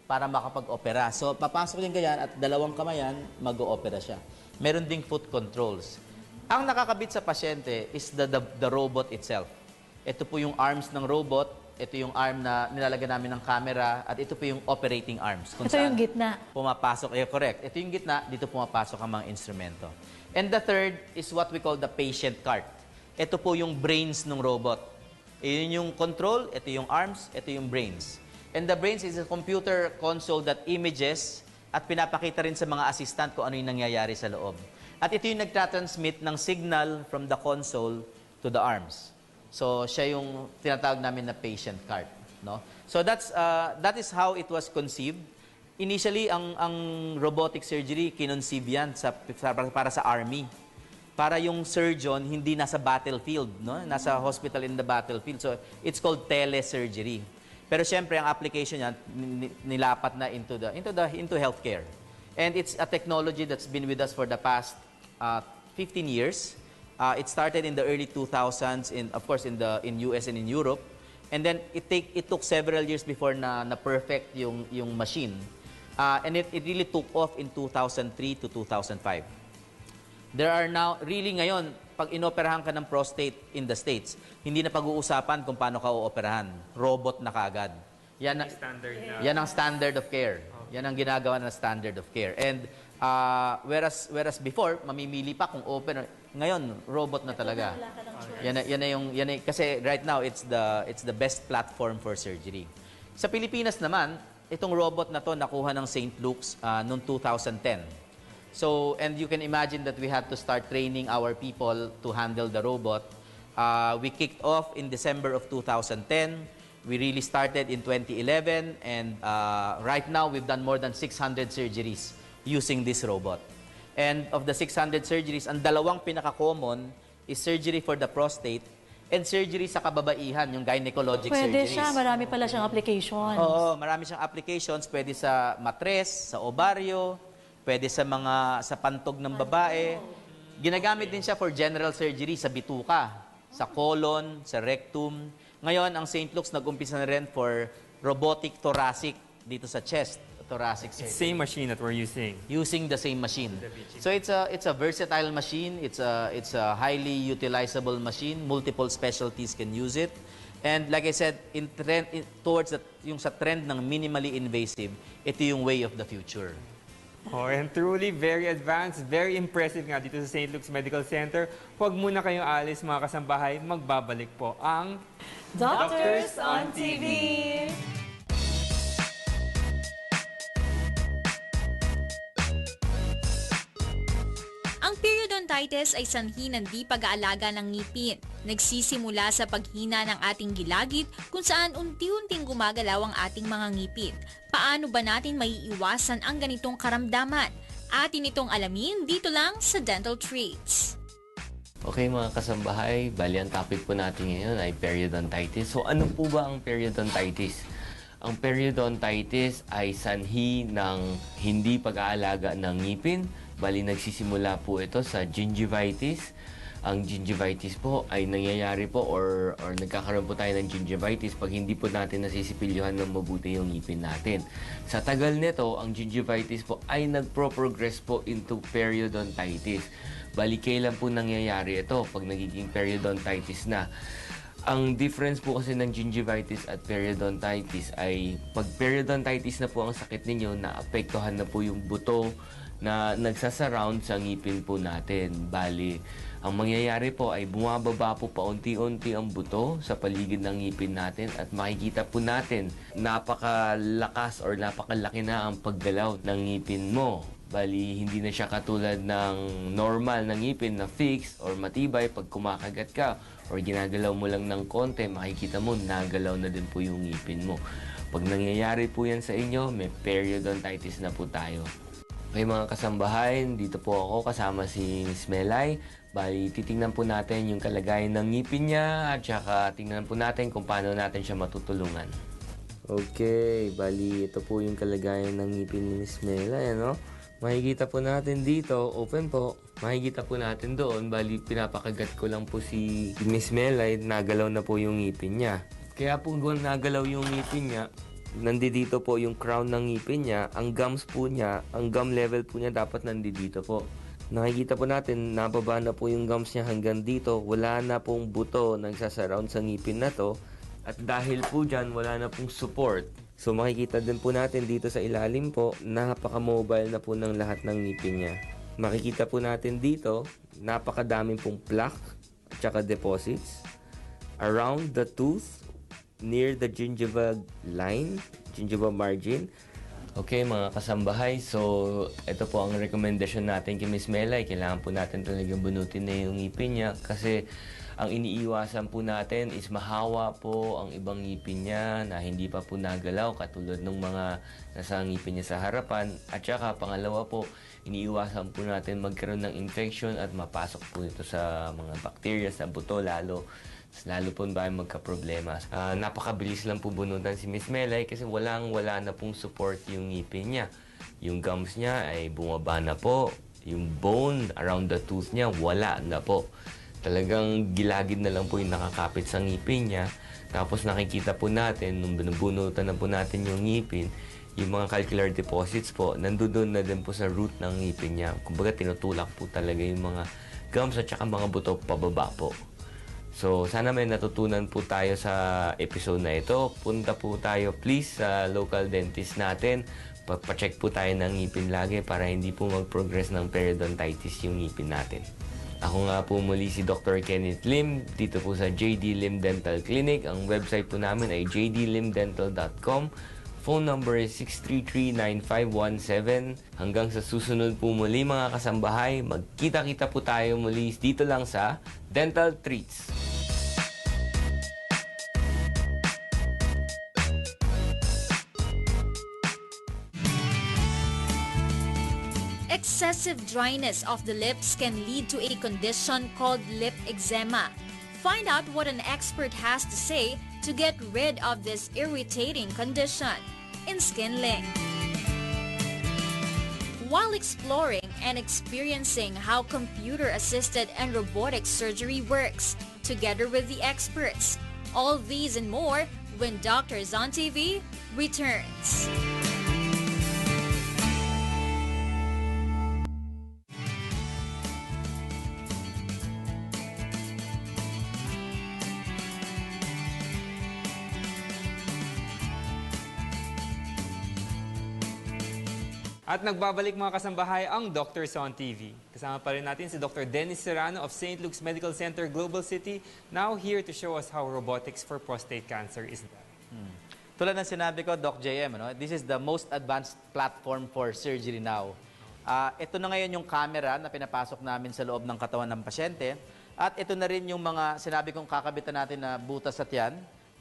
para makapag-opera. So, papasok niya ganyan at 2 kamayan, mag-oopera siya. Meron ding foot controls. Ang nakakabit sa pasyente is the robot itself. Ito po yung arms ng robot, ito yung arm na nilalagyan namin ng camera, at ito po yung operating arms. Kung Ito yung gitna. Pumapasok, correct. Ito yung gitna, dito pumapasok ang mga instrumento. And the third is what we call the patient cart. Ito po yung brains ng robot. Yun yung control, ito yung arms, ito yung brains. And the brains is a computer console that images at pinapakita rin sa mga assistant kung ano yung nangyayari sa loob. At ito yung nagtatransmit ng signal from the console to the arms. So, siya yung tinatawag namin na patient cart, no? So, that is how it was conceived. Initially, ang robotic surgery, kinonceive yan para sa army. Para yung surgeon hindi nasa battlefield, no? Nasa hospital in the battlefield. So, it's called telesurgery. Pero syempre, ang application niyan nilapat na into healthcare. And it's a technology that's been with us for the past 15 years. It started in the early 2000s, of course, in US and in Europe. And then it took several years before na perfect yung machine. And it really took off in 2003 to 2005. There are now, really ngayon, pag inoperahan ka ng prostate in the States, hindi na pag-uusapan kung paano ka uoperahan. Robot na kaagad. Yan ang standard of care. Yan ang ginagawa ng standard of care. And whereas before, mamimili pa kung open. Ngayon, robot na talaga. Kasi right now, it's the best platform for surgery. Sa Pilipinas naman, itong robot na to nakuha ng St. Luke's noong 2010. So, and you can imagine that we had to start training our people to handle the robot. We kicked off in December of 2010. We really started in 2011. And right now, we've done more than 600 surgeries using this robot. And of the 600 surgeries, ang 2 pinaka-common is surgery for the prostate and surgery sa kababaihan, yung gynecologic Pwede surgeries. siya, marami pala siyang applications. Oo, marami siyang applications. Pwede sa matres, sa ovaryo, pwede sa pantog ng babae. Ginagamit din siya for general surgery sa bituka, sa colon, sa rectum. Ngayon, ang St. Luke's nag-umpisa na rin for robotic thoracic dito sa chest. thoracic circle. Same machine that we're using. Using the same machine. So it's a versatile machine. It's a highly utilizable machine. Multiple specialties can use it. And like I said, towards yung sa trend ng minimally invasive, ito yung way of the future. Oh, and truly very advanced, very impressive nga dito sa St. Luke's Medical Center. Huwag muna kayong alis mga kasambahay, magbabalik po ang Doctors on TV! Ang periodontitis ay sanhi ng di pag-aalaga ng ngipin. Nagsisimula sa paghina ng ating gilagid kung saan unti-unting gumagalaw ang ating mga ngipin. Paano ba natin maiiwasan ang ganitong karamdaman? Atin itong alamin dito lang sa Dental Treats. Okay mga kasambahay, bali ang topic po natin ngayon ay periodontitis. So ano po ba ang periodontitis? Ang periodontitis ay sanhi ng hindi pag-aalaga ng ngipin. Bali nagsisimula po ito sa gingivitis. Ang gingivitis po ay nangyayari po or nagkakaroon po tayo ng gingivitis pag hindi po natin nasisipilyuhan ng mabuti yung ngipin natin. Sa tagal nito, ang gingivitis po ay nagpro-progress po into periodontitis. Bali, kailan po nangyayari ito pag nagiging periodontitis na? Ang difference po kasi ng gingivitis at periodontitis ay pag periodontitis na po ang sakit ninyo, naapektuhan na po yung buto na nagsasurround sa ngipin po natin. Bali, ang mangyayari po ay bumababa po paunti-unti ang buto sa paligid ng ngipin natin at makikita po natin napakalakas or napakalaki na ang paggalaw ng ngipin mo. Bali, hindi na siya katulad ng normal na ngipin na fixed or matibay pag kumakagat ka or ginagalaw mo lang ng konti, makikita mo nagalaw na din po yung ngipin mo. Pag nangyayari po yan sa inyo, may periodontitis na po tayo. Okay mga kasambahay, dito po ako kasama si Miss Melay. Bali, titingnan po natin yung kalagayan ng ngipin niya at saka tingnan po natin kung paano natin siya matutulungan. Okay, bali ito po yung kalagayan ng ngipin ni Miss Melay, ano? Makikita po natin dito, open po. Makikita po natin doon, bali pinapakagat ko lang po si Miss Melay, nagalaw na po yung ngipin niya. Kaya po nagalaw yung ngipin niya, nandito po yung crown ng ngipin niya, ang gums po niya, ang gum level po niya dapat nandito po. Nakikita po natin, nababa na po yung gums niya hanggang dito, wala na pong buto nagsasurround sa ngipin na to, at dahil po dyan, wala na pong support. So makikita din po natin dito sa ilalim po, napaka-mobile na po ng lahat ng ngipin niya. Makikita po natin dito, napakadaming pong plaque at saka deposits around the tooth, near the gingival line, gingival margin. Okay mga kasambahay, so ito po ang recommendation natin kay Miss Melay. Kailangan po natin talagang bunutin na yung ngipin niya kasi ang iniiwasan po natin is mahawa po ang ibang ngipin niya na hindi pa po nagalaw katulad ng mga nasa ngipin niya sa harapan. At saka pangalawa po, iniiwasan po natin magkaroon ng infection at mapasok po ito sa mga bacteria sa buto lalo po ba magka-problema. Napakabilis lang po bunutan si Miss Melay kasi wala na pong support yung ngipin niya. Yung gums niya ay bumaba na po. Yung bone around the tooth niya, wala na po. Talagang gilagid na lang po yung nakakapit sa ngipin niya. Tapos nakikita po natin, nung binubunutan na po natin yung ngipin, yung mga calcular deposits po, nandoon na din po sa root ng ngipin niya. Kumbaga tinutulak po talaga yung mga gums at saka mga buto pababa po. So, sana may natutunan po tayo sa episode na ito. Punta po tayo please sa local dentist natin. Pagpa-check po tayo ng ngipin lagi para hindi po mag-progress ng periodontitis yung ngipin natin. Ako nga po muli si Dr. Kenneth Lim, dito po sa JD Lim Dental Clinic. Ang website po namin ay jdlimdental.com. Phone number is 633-9517. Hanggang sa susunod po muli mga kasambahay, magkita-kita po tayo muli dito lang sa Dental Treats. Excessive dryness of the lips can lead to a condition called lip eczema. Find out what an expert has to say to get rid of this irritating condition in SkinLink. While exploring and experiencing how computer-assisted and robotic surgery works, together with the experts, all these and more when Doctors on TV returns. At nagbabalik mga kasambahay ang Dr. sa Untv. Kasama pa rin natin si Dr. Dennis Serrano of St. Luke's Medical Center, Global City, now here to show us how robotics for prostate cancer is done. Tulad ng sinabi ko, Doc JM, this is the most advanced platform for surgery now. Ito na ngayon yung camera na pinapasok namin sa loob ng katawan ng pasyente. At ito na rin yung mga sinabi kong kakabitan natin na butas at yan.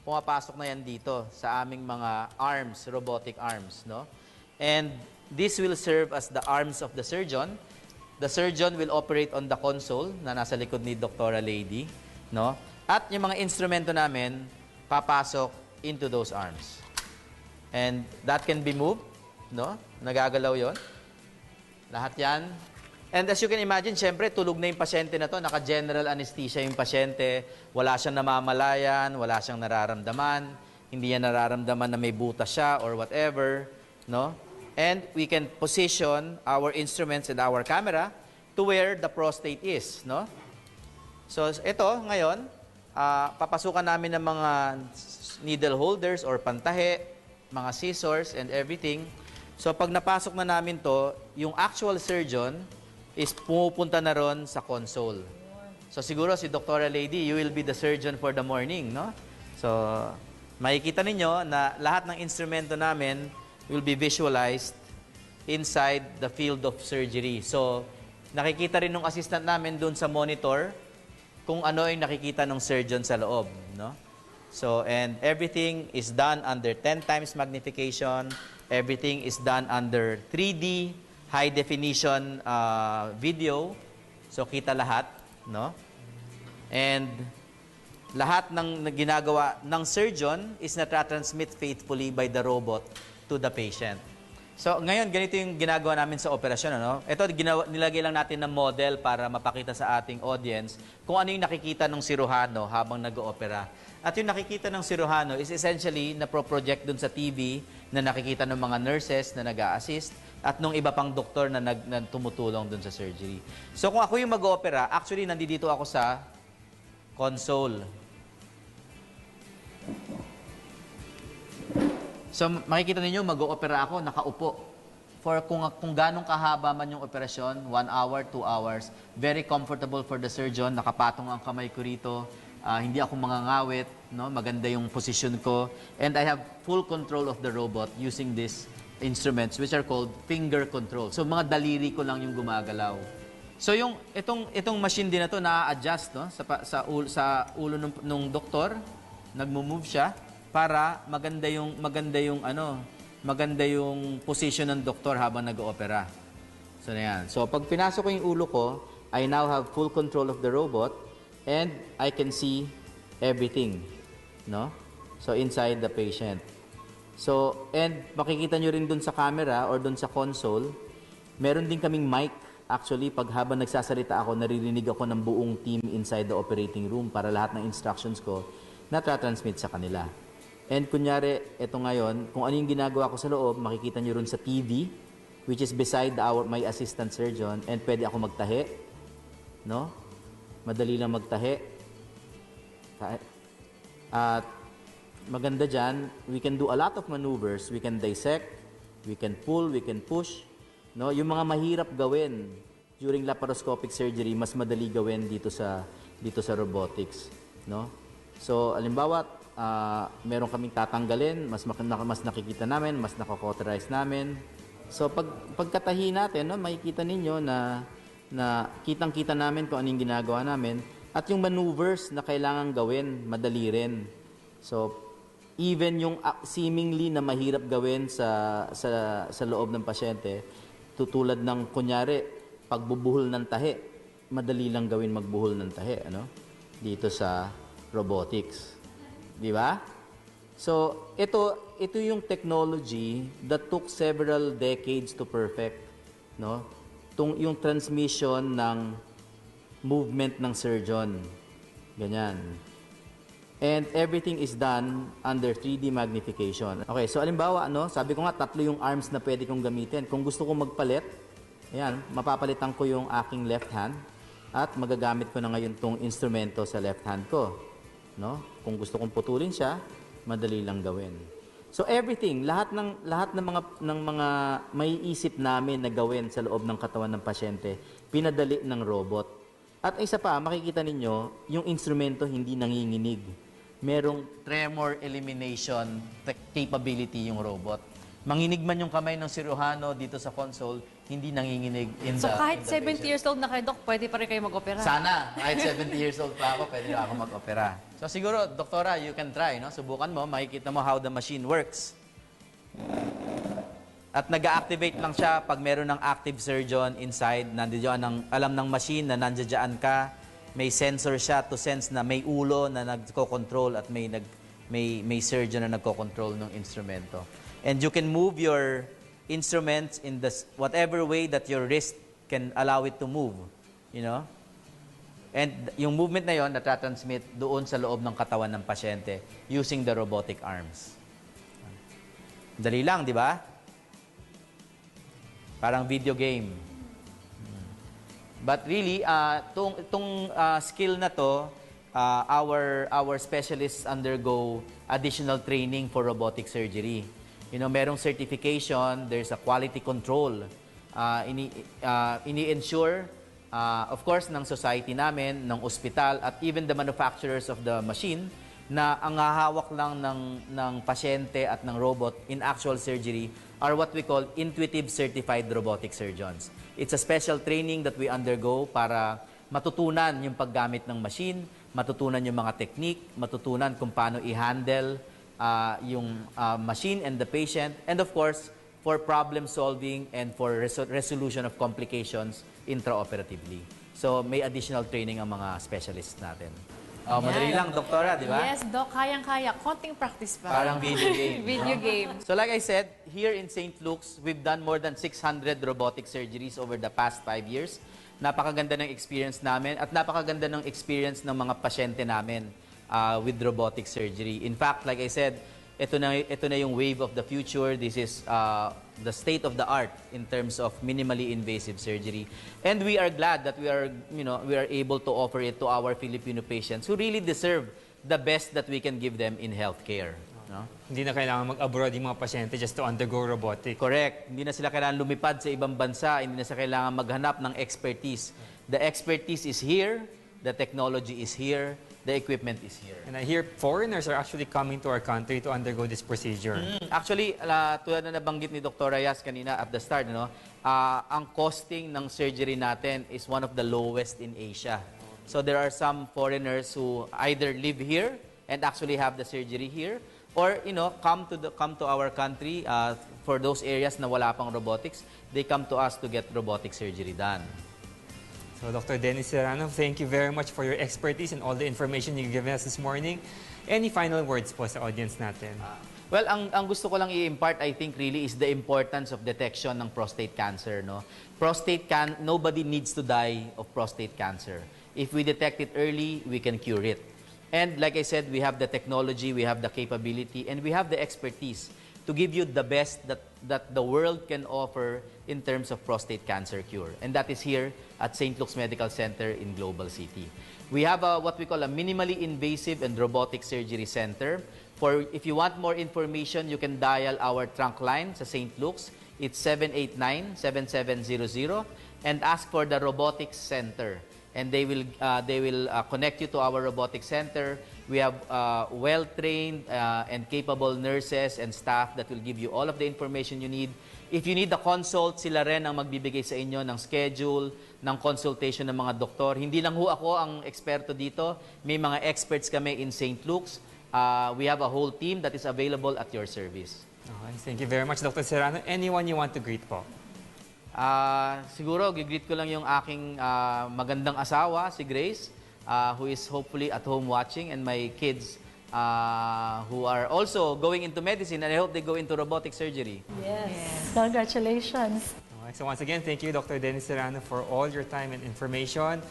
Pumapasok na yan dito sa aming mga arms, robotic arms. No? And this will serve as the arms of the surgeon. The surgeon will operate on the console na nasa likod ni Dr. Lady. No? At yung mga instrumento namin, papasok into those arms. And that can be moved. No? Nagagalaw yon. Lahat yan. And as you can imagine, syempre, tulog na yung pasyente na to. Naka-general anesthesia yung pasyente. Wala siyang namamalayan, wala siyang nararamdaman. Hindi niya nararamdaman na may butas siya or whatever. No? And we can position our instruments and our camera to where the prostate is. No? So, ito, ngayon, papasukan namin ng mga needle holders or pantahe, mga scissors and everything. So, pag napasok na namin to, yung actual surgeon is pumupunta na ron sa console. So, siguro si Dr. Lady, you will be the surgeon for the morning, no? So, makikita ninyo na lahat ng instrumento namin will be visualized inside the field of surgery. So, nakikita rin ng assistant namin dun sa monitor kung ano yung nakikita ng surgeon sa loob, no? So, and everything is done under 10 times magnification. Everything is done under 3D, high definition video. So, kita lahat, no? And lahat ng ginagawa ng surgeon is na-transmit faithfully by the robot to the patient. So, ngayon, ganito yung ginagawa namin sa operasyon, ano? Ito, nilagay lang natin ng model para mapakita sa ating audience kung ano yung nakikita ng siruhano habang nag-oopera. At yung nakikita ng siruhano is essentially na-project dun sa TV na nakikita ng mga nurses na nag-a-assist at nung iba pang doktor na tumutulong dun sa surgery. So, kung ako yung mag-opera, actually, nandito ako sa console. So, makikita ninyo, mag-opera ako, nakaupo. For kung ganong kahaba man yung operasyon, 1 hour, 2 hours, very comfortable for the surgeon, nakapatong ang kamay ko rito, hindi ako mangangawit, no? Maganda yung position ko, and I have full control of the robot using these instruments which are called finger control. So, mga daliri ko lang yung gumagalaw. So, itong machine din na to na-adjust, no? sa ulo ng doktor, nagmo-move siya para maganda yung position ng doktor habang nag-oopera. So, na yan. So, pag pinasok ko yung ulo ko, I now have full control of the robot and I can see everything, no? So, inside the patient. So, and makikita nyo rin dun sa camera or dun sa console, meron din kaming mic. Actually, pag habang nagsasalita ako, naririnig ako ng buong team inside the operating room para lahat ng instructions ko na-transmit sa kanila. And kunyari, ito ngayon, kung ano yung ginagawa ko sa loob, makikita nyo rin sa TV, which is beside my assistant surgeon, and pwede ako magtahi, no? Madali lang magtahi. At maganda dyan, we can do a lot of maneuvers. We can dissect, we can pull, we can push. No? Yung mga mahirap gawin during laparoscopic surgery, mas madali gawin dito sa robotics. No? So, alimbawa, meron kaming tatanggalin, mas nakikita namin, mas nako-cauterize namin. So, pagkatahi natin, no, makikita ninyo na kitang-kita namin kung anong ginagawa namin. At yung maneuvers na kailangan gawin, madali rin. So, even yung seemingly na mahirap gawin sa loob ng pasyente, tutulad ng, kunyari, pagbubuhol ng tahi, madali lang gawin magbuhol ng tahi, ano? Dito sa robotics. Di ba? So, ito yung technology that took several decades to perfect, no? Yung transmission ng movement ng surgeon. Ganyan. And everything is done under 3D magnification. Okay, so alimbawa, sabi ko nga, 3 yung arms na pwede kong gamitin. Kung gusto kong magpalit, ayan, mapapalitan ko yung aking left hand at magagamit ko na ngayon tong instrumento sa left hand ko. No? Kung gusto kong putulin siya, madali lang gawin. So everything, lahat ng mga maiisip namin na gawin sa loob ng katawan ng pasyente, pinadali ng robot. At isa pa, makikita ninyo, yung instrumento hindi nanginginig. Merong tremor elimination capability yung robot. Manginig man yung kamay ng siruhano dito sa console, hindi nanginginig So kahit in the 70 years old na kayo, Doc, pwede pa rin kayo mag-opera? Sana, kahit 70 years old pa ako, pwede na ako mag-opera. So siguro, doktora, you can try, no? Subukan mo, makikita mo how the machine works. At nag-activate lang siya pag meron ng active surgeon inside, nandiyan alam ng machine na nandiyan ka, may sensor siya to sense na may ulo na nagko-control at may surgeon na nagko-control ng instrumento. And you can move your instruments in whatever way that your wrist can allow it to move, you know? And yung movement na yon natatransmit doon sa loob ng katawan ng pasyente using the robotic arms. Dali lang, di ba? Parang video game. But really, itong skill na to, our specialists undergo additional training for robotic surgery. You know, merong certification, there's a quality control. Ini-ensure, of course, ng society namin, ng ospital, at even the manufacturers of the machine, na ang hahawak lang ng pasyente at ng robot in actual surgery are what we call intuitive certified robotic surgeons. It's a special training that we undergo para matutunan yung paggamit ng machine, matutunan yung mga technique, matutunan kung paano i-handle yung machine and the patient, and of course, for problem solving and for resolution of complications intraoperatively. So may additional training ang mga specialists natin. Madali lang, doktora, di ba? Yes, Doc, kayang-kaya. Konting practice pa. Parang video game. Video game. So like I said, here in St. Luke's, we've done more than 600 robotic surgeries over the past 5 years. Napakaganda ng experience namin at napakaganda ng experience ng mga pasyente namin with robotic surgery. In fact, like I said, ito na yung wave of the future. This is the state of the art in terms of minimally invasive surgery. And we are glad that we are able to offer it to our Filipino patients who really deserve the best that we can give them in healthcare. No? Hindi na kailangan mag-abroad yung mga pasyente just to undergo robotic. Correct. Hindi na sila kailangan lumipad sa ibang bansa. Hindi na sila kailangan maghanap ng expertise. The expertise is here. The technology is here. The equipment is here. And I hear foreigners are actually coming to our country to undergo this procedure. Actually, tulad na nabanggit ni Dr. Reyes kanina at the start, ang costing ng surgery natin is one of the lowest in Asia. So there are some foreigners who either live here and actually have the surgery here, or come to our country for those areas na wala pang robotics. They come to us to get robotic surgery done. So, Dr. Dennis Serrano, thank you very much for your expertise and all the information you've given us this morning. Any final words po sa audience natin? Well, ang gusto ko lang i-impart, I think, really is the importance of detection ng prostate cancer. No? Nobody needs to die of prostate cancer. If we detect it early, we can cure it. And like I said, we have the technology, we have the capability, and we have the expertise to give you the best that the world can offer in terms of prostate cancer cure. And that is here at St. Luke's Medical Center in Global City. We have what we call a minimally invasive and robotic surgery center. If you want more information, you can dial our trunk line sa St. Luke's. It's 789-7700 and ask for the robotics center. And they will connect you to our robotics center. We have well-trained and capable nurses and staff that will give you all of the information you need. If you need a consult, sila rin ang magbibigay sa inyo ng schedule, ng consultation ng mga doktor. Hindi lang ho ako ang eksperto dito. May mga experts kami in St. Luke's. We have a whole team that is available at your service. Okay, thank you very much, Dr. Serrano. Anyone you want to greet po? Siguro, gigreet ko lang yung aking magandang asawa, si Grace, who is hopefully at home watching, and my kids who are also going into medicine, and I hope they go into robotic surgery. Yes. Congratulations. Okay, so once again, thank you, Dr. Dennis Serrano, for all your time and information.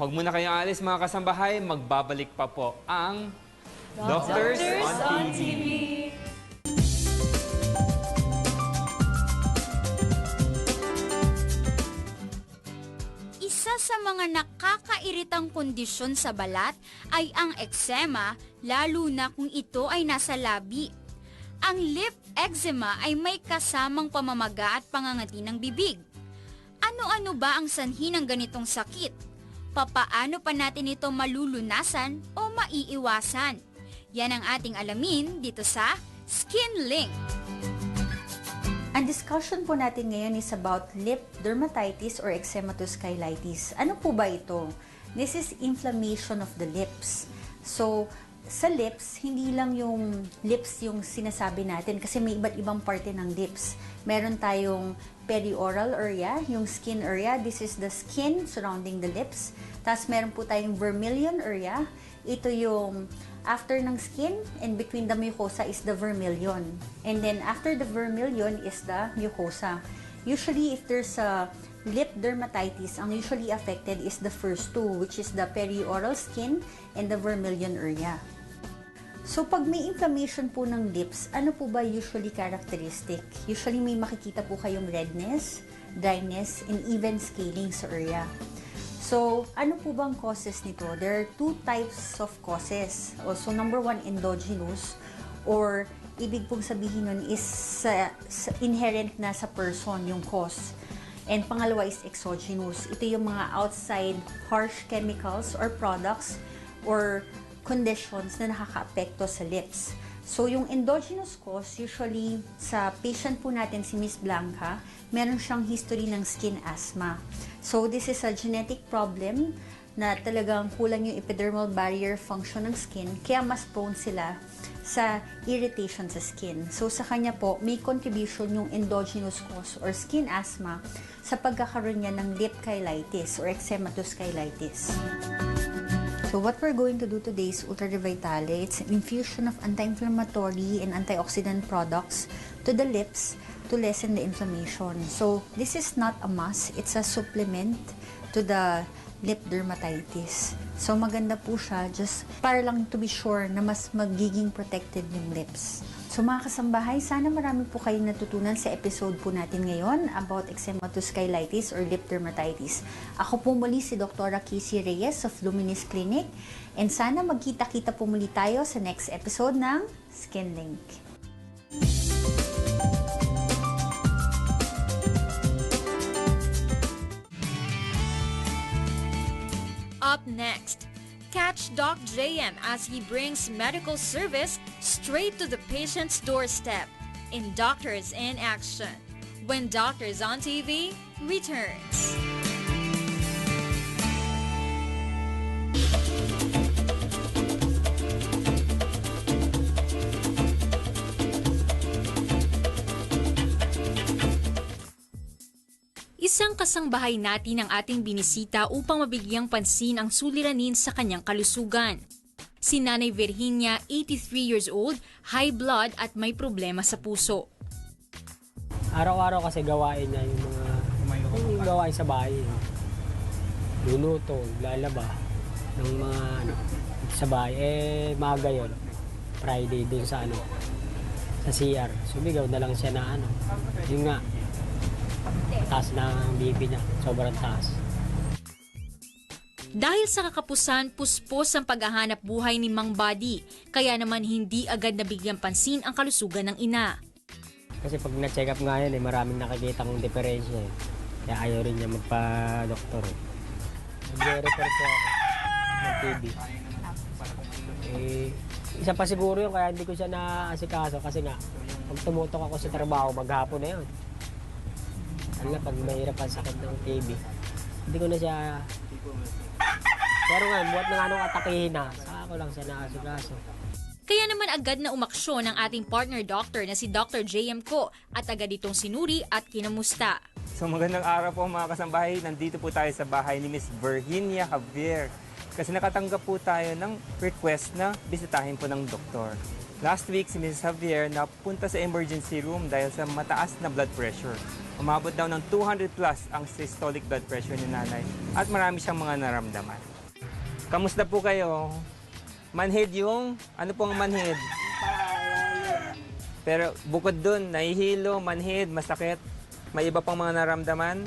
Huwag muna kayong alis, mga kasambahay. Magbabalik pa po ang Doctors on TV. Isa sa mga nakakairitang kondisyon sa balat ay ang eksema, lalo na kung ito ay nasa labi. Ang lip eczema ay may kasamang pamamaga at pangangati ng bibig. Ano-ano ba ang sanhi ng ganitong sakit? Papaano pa natin ito malulunasan o maiiwasan? Yan ang ating alamin dito sa Skin Link. Ang discussion po natin ngayon is about lip dermatitis or eczematous skylitis. Ano po ba ito? This is inflammation of the lips. So, sa lips, hindi lang yung lips yung sinasabi natin kasi may iba't ibang parte ng lips. Meron tayong perioral area, yung skin area. This is the skin surrounding the lips. Tapos meron po tayong vermilion area. Ito yung after ng skin and between the mucosa is the vermilion. And then after the vermilion is the mucosa. Usually, if there's a lip dermatitis, ang usually affected is the first two, which is the perioral skin and the vermilion area. So, pag may inflammation po ng lips, ano po ba usually characteristic? Usually, may makikita po kayong redness, dryness, and even scaling sa area. So, ano po bang causes nito? There are two types of causes. So, number one, endogenous, or ibig pong sabihin nun is inherent na sa person yung cause. And pangalawa is exogenous. Ito yung mga outside harsh chemicals or products or conditions na nakaka-apekto sa lips. So, yung endogenous cause, usually sa patient po natin, si Miss Blanca, meron siyang history ng skin asthma. So, this is a genetic problem na talagang kulang yung epidermal barrier function ng skin, kaya mas prone sila sa irritation sa skin. So, sa kanya po, may contribution yung endogenous cause or skin asthma sa pagkakaroon niya ng lip cheilitis or eczematous cheilitis. So what we're going to do today is Ultra Revitale. It's an infusion of anti-inflammatory and antioxidant products to the lips to lessen the inflammation. So this is not a must. It's a supplement to the lip dermatitis. So maganda po siya just para lang to be sure na mas magiging protected yung lips. So mga kasambahay, sana marami po kayong natutunan sa episode po natin ngayon about eczematous skylitis or lip dermatitis. Ako po muli si Dr. Casey Reyes of Luminis Clinic and sana magkita-kita po muli tayo sa next episode ng Skin Link. Up next, catch Doc JM as he brings medical service straight to the patient's doorstep in Doctors in Action, when Doctors on TV returns. Isang kasangbahay natin ang ating binisita upang mabigyang pansin ang suliranin sa kanyang kalusugan. Si Nanay Virginia, 83 years old, high blood at may problema sa puso. Araw-araw kasi gawain niya yung mga gawain sa bahay. Luluto, lalaba ng mga sa bahay. Maaga yun. Friday din sa sa CR. Sumigaw na lang siya na yun nga. Taas na ang BP niya. Sobrang taas. Dahil sa kakapusan, puspos ang paghahanap buhay ni Mang Buddy, kaya naman hindi agad nabigyang pansin ang kalusugan ng ina. Kasi pag na-check up nga yan, maraming nakikitang diferensya. Kaya ayaw rin niya magpa-doktor. Nag-refer siya ng TB. Isa pa siguro yun, kaya hindi ko siya naasikaso kasi nga, pag tumutok ako sa trabaho, maghapon na yun. Pag mahirap ang sakit ng TB, hindi ko na siya. Pero nga, buhat na nga atakihin na, saka ko lang siya naasikaso. Kaya naman agad na umaksyon ang ating partner doctor na si Dr. JM Ko at agad itong sinuri at kinamusta. So magandang araw po mga kasambahay. Nandito po tayo sa bahay ni Miss Virginia Javier. Kasi nakatanggap po tayo ng request na bisitahin po ng doktor. Last week, si Mrs. Javier napunta sa emergency room dahil sa mataas na blood pressure. Umabot daw ng 200 plus ang systolic blood pressure ni nanay at marami siyang mga naramdaman. Kamusta po kayo? Manhid yung, ano pong manhid? Pero bukod dun, nahihilo, manhid, masakit. May iba pang mga naramdaman?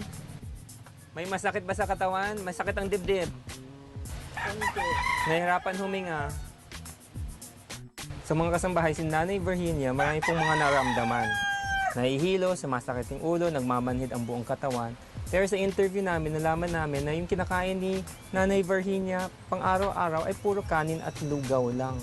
May masakit ba sa katawan? Masakit ang dibdib? Nahihirapan huminga? Sa mga kasambahay, si Nanay Virginia, marami pong mga naramdaman. Nahihilo, sumasakit yung ulo, nagmamanhid ang buong katawan. Pero sa interview namin, nalaman namin na yung kinakain ni Nanay Virginia pang araw-araw ay puro kanin at lugaw lang.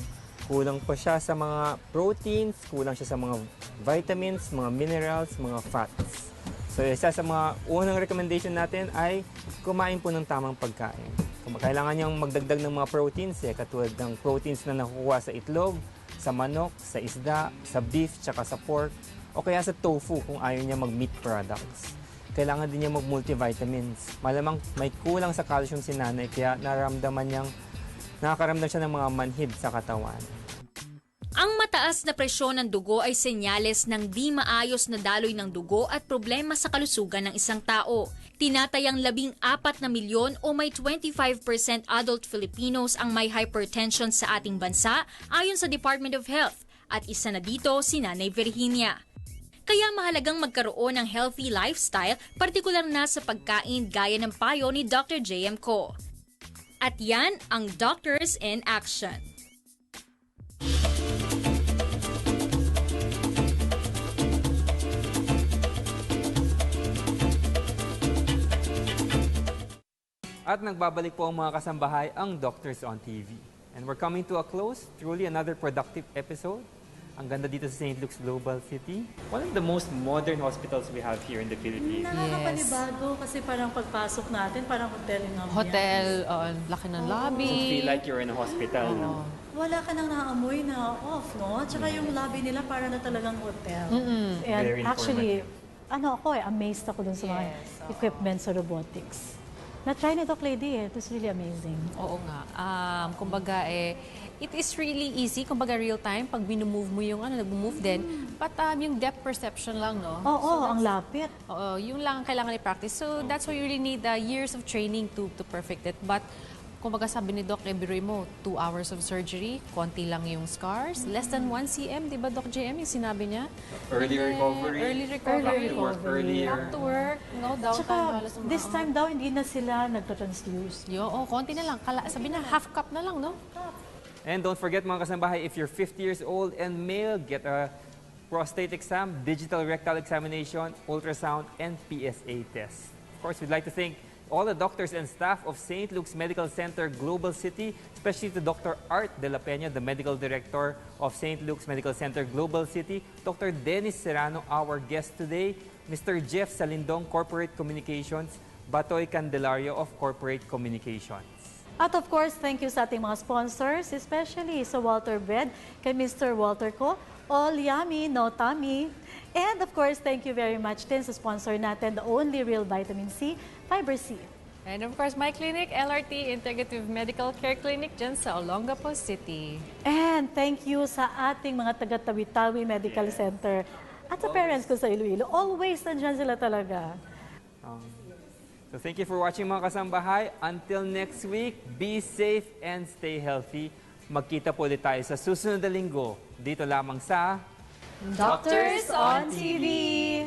Kulang pa siya sa mga proteins, kulang siya sa mga vitamins, mga minerals, mga fats. So isa sa mga unang recommendation natin ay kumain po ng tamang pagkain. Kailangan niyang magdagdag ng mga proteins, katulad ng proteins na nakukuha sa itlog, sa manok, sa isda, sa beef, tsaka sa pork, o kaya sa tofu kung ayaw niya mag-meat products. Kailangan din niya mag-multivitamins. Malamang may kulang sa calcium si nanay, kaya nakakaramdam siya ng mga manhid sa katawan. Ang mataas na presyon ng dugo ay senyales ng di maayos na daloy ng dugo at problema sa kalusugan ng isang tao. Tinatayang 14 na milyon o may 25% adult Filipinos ang may hypertension sa ating bansa ayon sa Department of Health, at isa na dito si Nanay Virginia. Kaya mahalagang magkaroon ng healthy lifestyle, partikular na sa pagkain gaya ng payo ni Dr. J.M. Ko. At yan ang Doctors in Action. At nagbabalik po ang mga kasambahay, ang Doctors on TV. And we're coming to a close, truly another productive episode. Ang ganda dito sa St. Luke's Global City. One of the most modern hospitals we have here in the Philippines. Nakakapanibago kasi parang pagpasok natin, parang hotel yung ambiance. Hotel, laki ng lobby. You feel like you're in a hospital, no? Wala ka nang naamoy na off, no? Tsaka yung lobby nila para na talagang hotel. And Very actually, amazed ako dun sa mga equipment sa robotics. Na-try ni Doc Lady It was really amazing. Oo nga. Kumbaga it is really easy, kumbaga real time, pag minumove mo yung nag-move din. But yung depth perception lang, no? Oo, ang lapit. Oo, yung lang ang kailangan i-practice. So that's why you really need years of training to perfect it. But kumbaga sabi ni Doc, biruin mo, 2 hours of surgery, konti lang yung scars, less than 1 cm, di ba Doc JM yung sinabi niya? Early recovery. Early recovery. Earlier. Back to work, no downtime. Tsaka, halos this time daw, hindi na sila nagtatransfuse. Konti na lang. Sabi na, half cup na lang, no? And don't forget mga kasambahay, if you're 50 years old and male, get a prostate exam, digital rectal examination, ultrasound, and PSA test. Of course, we'd like to thank all the doctors and staff of St. Luke's Medical Center Global City, especially to Dr. Art de la Peña, the Medical Director of St. Luke's Medical Center Global City, Dr. Dennis Serrano, our guest today, Mr. Jeff Salindong, Corporate Communications, Batoy Candelario of Corporate Communications. At of course, thank you sa ating mga sponsors, especially sa Walter Bread, kay Mr. Walter Ko, All Yummy, No Tummy. And of course, thank you very much din sa sponsor natin, the only real vitamin C, Fiber C. And of course, my clinic, LRT Integrative Medical Care Clinic dyan sa Olongapo City. And thank you sa ating mga taga-Tawi-Tawi Medical Center at sa parents ko sa Iloilo. Always nandyan sila talaga. So thank you for watching mga kasambahay. Until next week, be safe and stay healthy. Magkita po ulit tayo sa susunod na linggo. Dito lamang sa Doctors on TV!